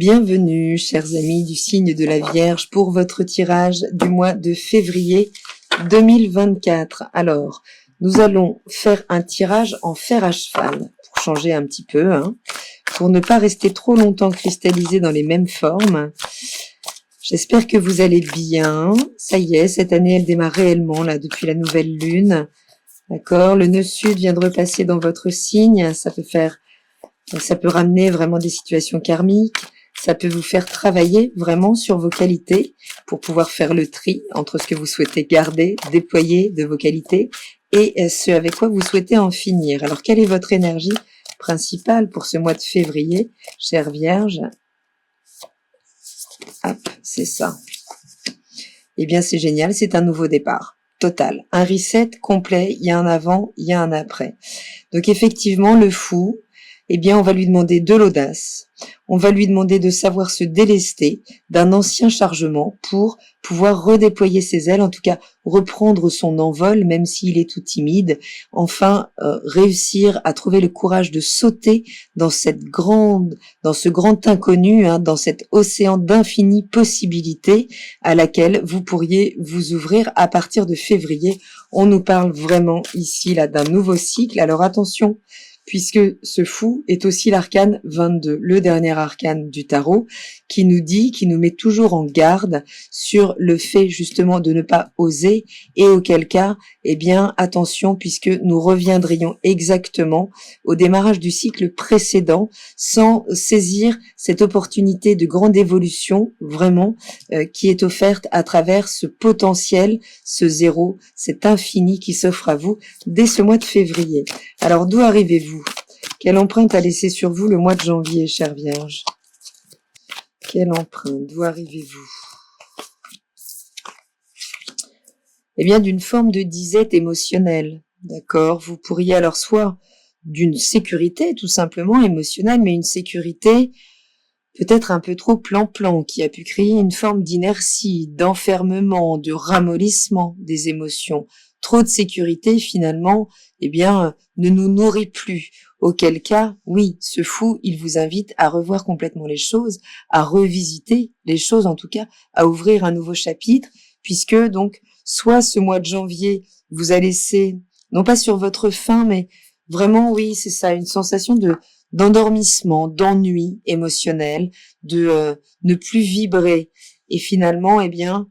Bienvenue, chers amis du signe de la Vierge, pour votre tirage du mois de février 2024. Alors, nous allons faire un tirage en fer à cheval, pour changer un petit peu, pour ne pas rester trop longtemps cristallisé dans les mêmes formes. J'espère que vous allez bien. Ça y est, cette année, elle démarre réellement, là, depuis la nouvelle lune. D'accord, le nœud sud vient de repasser dans votre signe. Ça peut ramener vraiment des situations karmiques. Ça peut vous faire travailler vraiment sur vos qualités pour pouvoir faire le tri entre ce que vous souhaitez garder, déployer de vos qualités et ce avec quoi vous souhaitez en finir. Alors, quelle est votre énergie principale pour ce mois de février, chère Vierge? Hop, c'est ça. Eh bien, c'est génial, c'est un nouveau départ. Total. Un reset complet, il y a un avant, il y a un après. Donc, effectivement, le fou, eh bien, on va lui demander de l'audace. On va lui demander de savoir se délester d'un ancien chargement pour pouvoir redéployer ses ailes, en tout cas reprendre son envol, même s'il est tout timide. Enfin, réussir à trouver le courage de sauter dans ce grand inconnu, dans cet océan d'infinies possibilités à laquelle vous pourriez vous ouvrir à partir de février. On nous parle vraiment ici là d'un nouveau cycle. Alors attention, puisque ce fou est aussi l'arcane 22, le dernier arcane du tarot, qui nous met toujours en garde sur le fait justement de ne pas oser, et auquel cas, eh bien, attention, puisque nous reviendrions exactement au démarrage du cycle précédent, sans saisir cette opportunité de grande évolution, vraiment, qui est offerte à travers ce potentiel, ce zéro, cet infini qui s'offre à vous dès ce mois de février. Alors, d'où arrivez-vous? Quelle empreinte a laissé sur vous le mois de janvier, chère Vierge? Quelle empreinte? D'où arrivez-vous? Eh bien, d'une forme de disette émotionnelle, d'accord? Vous pourriez alors soit d'une sécurité, tout simplement émotionnelle, mais une sécurité peut-être un peu trop plan-plan, qui a pu créer une forme d'inertie, d'enfermement, de ramollissement des émotions. Trop de sécurité, finalement, eh bien, ne nous nourrit plus. Auquel cas, oui, ce fou, il vous invite à revoir complètement les choses, à revisiter les choses, en tout cas, à ouvrir un nouveau chapitre, puisque donc, soit ce mois de janvier vous a laissé, non pas sur votre faim, mais vraiment, oui, c'est ça, une sensation d'endormissement, d'ennui émotionnel, de ne plus vibrer. Et finalement, eh bien,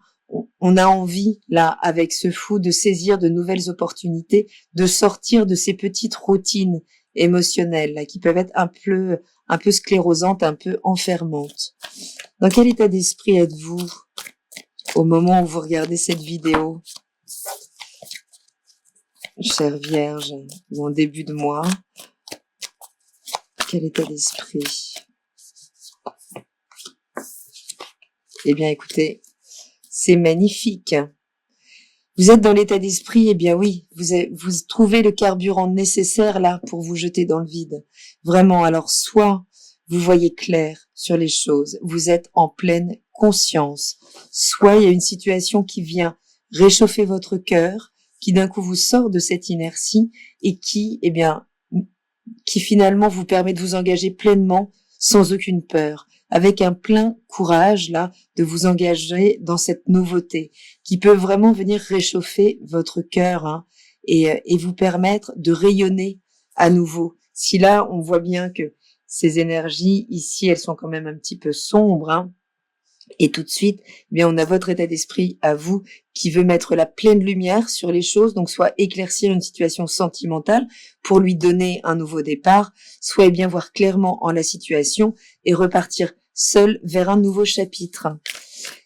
on a envie, là, avec ce fou, de saisir de nouvelles opportunités, de sortir de ces petites routines émotionnelles, là, qui peuvent être un peu sclérosantes, un peu enfermantes. Dans quel état d'esprit êtes-vous au moment où vous regardez cette vidéo, chère Vierge, ou en début de mois? Quel état d'esprit? Eh bien, écoutez, c'est magnifique. Vous êtes dans l'état d'esprit, eh bien oui, vous trouvez le carburant nécessaire là pour vous jeter dans le vide. Vraiment, alors soit vous voyez clair sur les choses, vous êtes en pleine conscience, soit il y a une situation qui vient réchauffer votre cœur, qui d'un coup vous sort de cette inertie et qui, eh bien, qui finalement vous permet de vous engager pleinement, sans aucune peur, avec un plein courage, là, de vous engager dans cette nouveauté, qui peut vraiment venir réchauffer votre cœur, et vous permettre de rayonner à nouveau. Si là, on voit bien que ces énergies, ici, elles sont quand même un petit peu sombres, et tout de suite, eh bien, on a votre état d'esprit à vous qui veut mettre la pleine lumière sur les choses, donc soit éclaircir une situation sentimentale pour lui donner un nouveau départ, soit eh bien voir clairement en la situation et repartir seul vers un nouveau chapitre.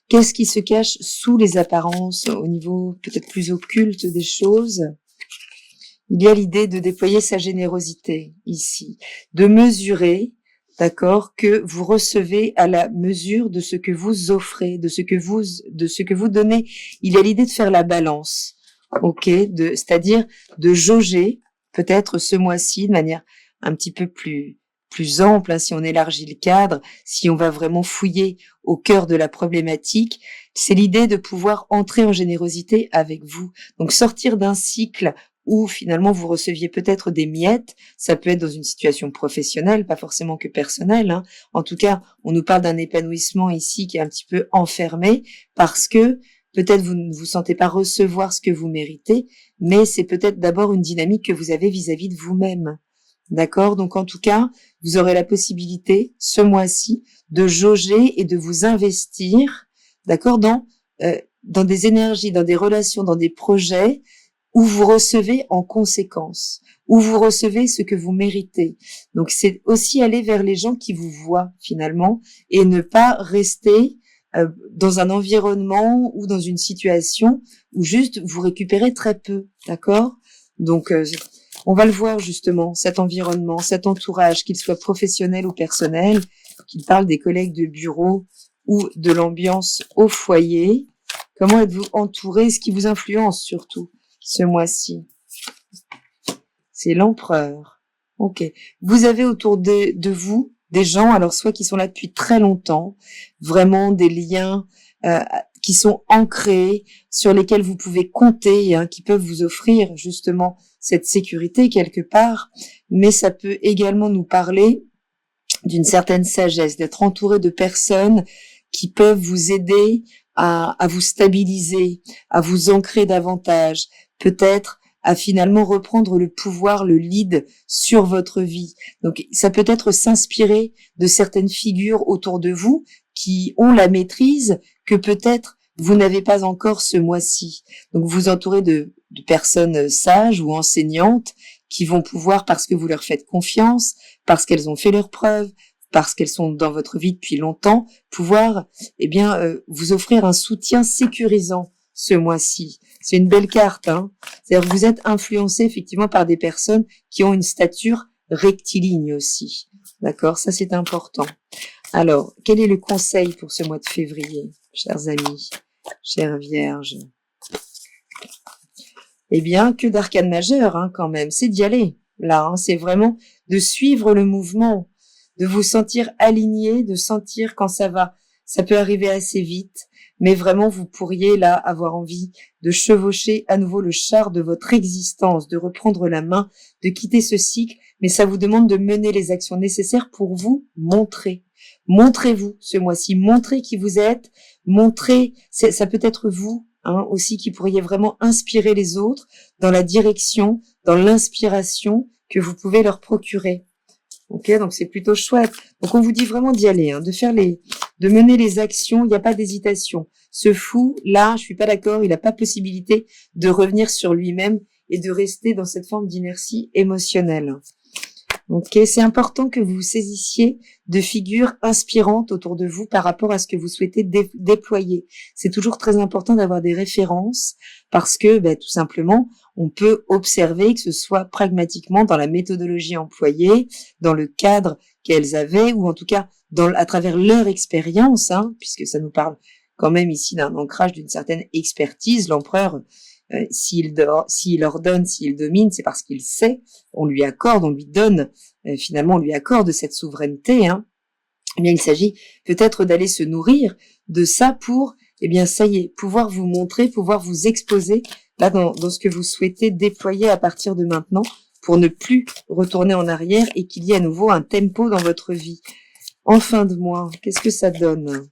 Qu'est-ce qui se cache sous les apparences au niveau peut-être plus occulte des choses? Il y a l'idée de déployer sa générosité ici, de mesurer, d'accord, que vous recevez à la mesure de ce que vous offrez, de ce que vous donnez. Il y a l'idée de faire la balance, ok, c'est-à-dire de jauger peut-être ce mois-ci de manière un petit peu plus ample, si on élargit le cadre, si on va vraiment fouiller au cœur de la problématique. C'est l'idée de pouvoir entrer en générosité avec vous. Donc sortir d'un cycle où finalement vous receviez peut-être des miettes. Ça peut être dans une situation professionnelle, pas forcément que personnelle, hein. En tout cas, on nous parle d'un épanouissement ici qui est un petit peu enfermé parce que peut-être vous ne vous sentez pas recevoir ce que vous méritez, mais c'est peut-être d'abord une dynamique que vous avez vis-à-vis de vous-même. D'accord? Donc en tout cas, vous aurez la possibilité ce mois-ci de jauger et de vous investir, d'accord, dans des énergies, dans des relations, dans des projets où vous recevez en conséquence, où vous recevez ce que vous méritez. Donc c'est aussi aller vers les gens qui vous voient finalement et ne pas rester dans un environnement ou dans une situation où juste vous récupérez très peu, d'accord? Donc on va le voir justement, cet environnement, cet entourage, qu'il soit professionnel ou personnel, qu'il parle des collègues de bureau ou de l'ambiance au foyer. Comment êtes-vous entouré? Ce qui vous influence surtout ce mois-ci? C'est l'empereur. Ok. Vous avez autour de vous des gens, alors soit qui sont là depuis très longtemps, vraiment des liens qui sont ancrés, sur lesquels vous pouvez compter, hein, qui peuvent vous offrir justement cette sécurité quelque part, mais ça peut également nous parler d'une certaine sagesse, d'être entouré de personnes qui peuvent vous aider à vous stabiliser, à vous ancrer davantage, peut-être à finalement reprendre le pouvoir, le lead sur votre vie. Donc ça peut être s'inspirer de certaines figures autour de vous qui ont la maîtrise que peut-être vous n'avez pas encore ce mois-ci. Donc vous entourez de personnes sages ou enseignantes qui vont pouvoir, parce que vous leur faites confiance, parce qu'elles ont fait leurs preuves, parce qu'elles sont dans votre vie depuis longtemps, pouvoir vous offrir un soutien sécurisant ce mois-ci. C'est une belle carte, hein. C'est-à-dire que vous êtes influencé effectivement par des personnes qui ont une stature rectiligne aussi. D'accord? Ça, c'est important. Alors, quel est le conseil pour ce mois de février, chers amis, chères vierges? Eh bien, que d'arcane majeur, hein, quand même. C'est d'y aller. Là, hein, c'est vraiment de suivre le mouvement, de vous sentir aligné, de sentir quand ça va. Ça peut arriver assez vite, mais vraiment, vous pourriez là avoir envie de chevaucher à nouveau le char de votre existence, de reprendre la main, de quitter ce cycle, mais ça vous demande de mener les actions nécessaires pour vous montrer. Montrez-vous ce mois-ci, montrez qui vous êtes, montrez, ça peut être vous, hein, aussi qui pourriez vraiment inspirer les autres dans la direction, dans l'inspiration que vous pouvez leur procurer. Ok, donc c'est plutôt chouette. Donc on vous dit vraiment d'y aller, hein, de mener les actions. Il n'y a pas d'hésitation. Ce fou, là, je suis pas d'accord. Il n'a pas possibilité de revenir sur lui-même et de rester dans cette forme d'inertie émotionnelle. Ok, c'est important que vous vous saisissiez de figures inspirantes autour de vous par rapport à ce que vous souhaitez déployer. C'est toujours très important d'avoir des références parce que, tout simplement, on peut observer que ce soit pragmatiquement dans la méthodologie employée, dans le cadre qu'elles avaient, ou en tout cas à travers leur expérience, hein, puisque ça nous parle quand même ici d'un ancrage d'une certaine expertise. L'empereur, s'il ordonne, s'il domine, c'est parce qu'il sait, on lui accorde, on lui donne, finalement on lui accorde cette souveraineté, hein. Eh bien, il s'agit peut-être d'aller se nourrir de ça pour, ça y est, pouvoir vous montrer, pouvoir vous exposer là dans ce que vous souhaitez déployer à partir de maintenant pour ne plus retourner en arrière et qu'il y ait à nouveau un tempo dans votre vie. En fin de mois, qu'est-ce que ça donne?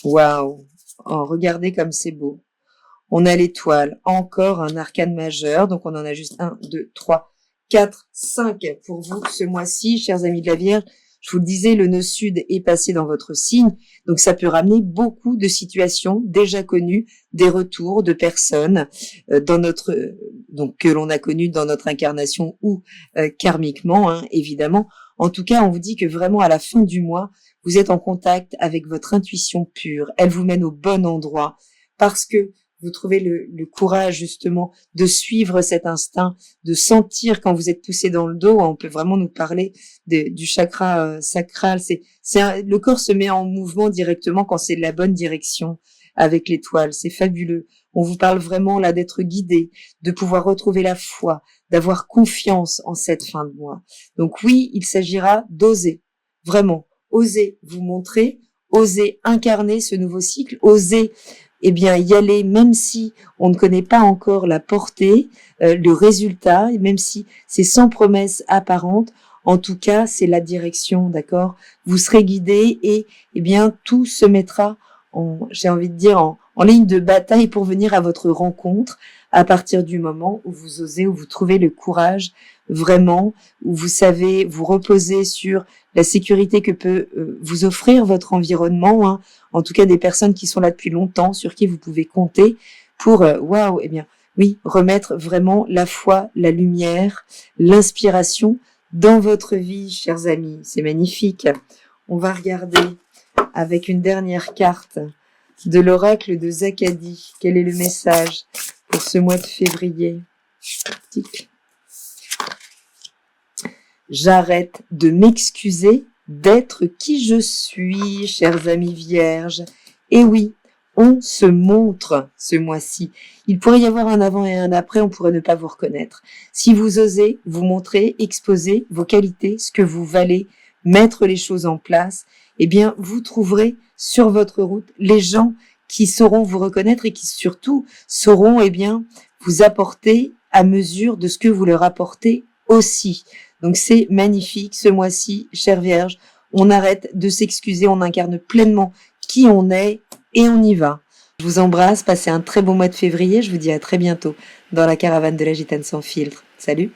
Waouh! Oh, regardez comme c'est beau. On a l'étoile, encore un arcane majeur, donc on en a juste 1, 2, 3, 4, 5 pour vous ce mois-ci, chers amis de la Vierge. Je vous le disais, le nœud sud est passé dans votre signe, donc ça peut ramener beaucoup de situations déjà connues, des retours de personnes donc que l'on a connues dans notre incarnation ou karmiquement, hein, évidemment. En tout cas, on vous dit que vraiment à la fin du mois, vous êtes en contact avec votre intuition pure. Elle vous mène au bon endroit parce que vous trouvez le courage justement de suivre cet instinct, de sentir quand vous êtes poussé dans le dos. On peut vraiment nous parler du chakra sacral. Le corps se met en mouvement directement quand c'est la bonne direction avec l'étoile. C'est fabuleux. On vous parle vraiment là d'être guidé, de pouvoir retrouver la foi, d'avoir confiance en cette fin de mois. Donc oui, il s'agira d'oser, vraiment, oser vous montrer, osez incarner ce nouveau cycle, osez eh bien y aller, même si on ne connaît pas encore la portée, le résultat, et même si c'est sans promesse apparente. En tout cas, c'est la direction, d'accord? Vous serez guidé et eh bien tout se mettra j'ai envie de dire en ligne de bataille pour venir à votre rencontre à partir du moment où vous osez, où vous trouvez le courage vraiment, où vous savez vous reposer sur la sécurité que peut vous offrir votre environnement, hein, en tout cas des personnes qui sont là depuis longtemps, sur qui vous pouvez compter pour, waouh, eh bien oui, remettre vraiment la foi, la lumière, l'inspiration dans votre vie, chers amis. C'est magnifique. On va regarder avec une dernière carte de l'oracle de Zakadi. Quel est le message pour ce mois de février? Tic. J'arrête de m'excuser d'être qui je suis, chers amis vierges. Et oui, on se montre ce mois-ci. Il pourrait y avoir un avant et un après, on pourrait ne pas vous reconnaître. Si vous osez vous montrer, exposer vos qualités, ce que vous valez, mettre les choses en place, eh bien, vous trouverez sur votre route les gens qui sauront vous reconnaître et qui surtout sauront, eh bien, vous apporter à mesure de ce que vous leur apportez aussi. Donc, c'est magnifique ce mois-ci, chère Vierge. On arrête de s'excuser, on incarne pleinement qui on est et on y va. Je vous embrasse, passez un très bon mois de février. Je vous dis à très bientôt dans la caravane de la Gitane sans filtre. Salut!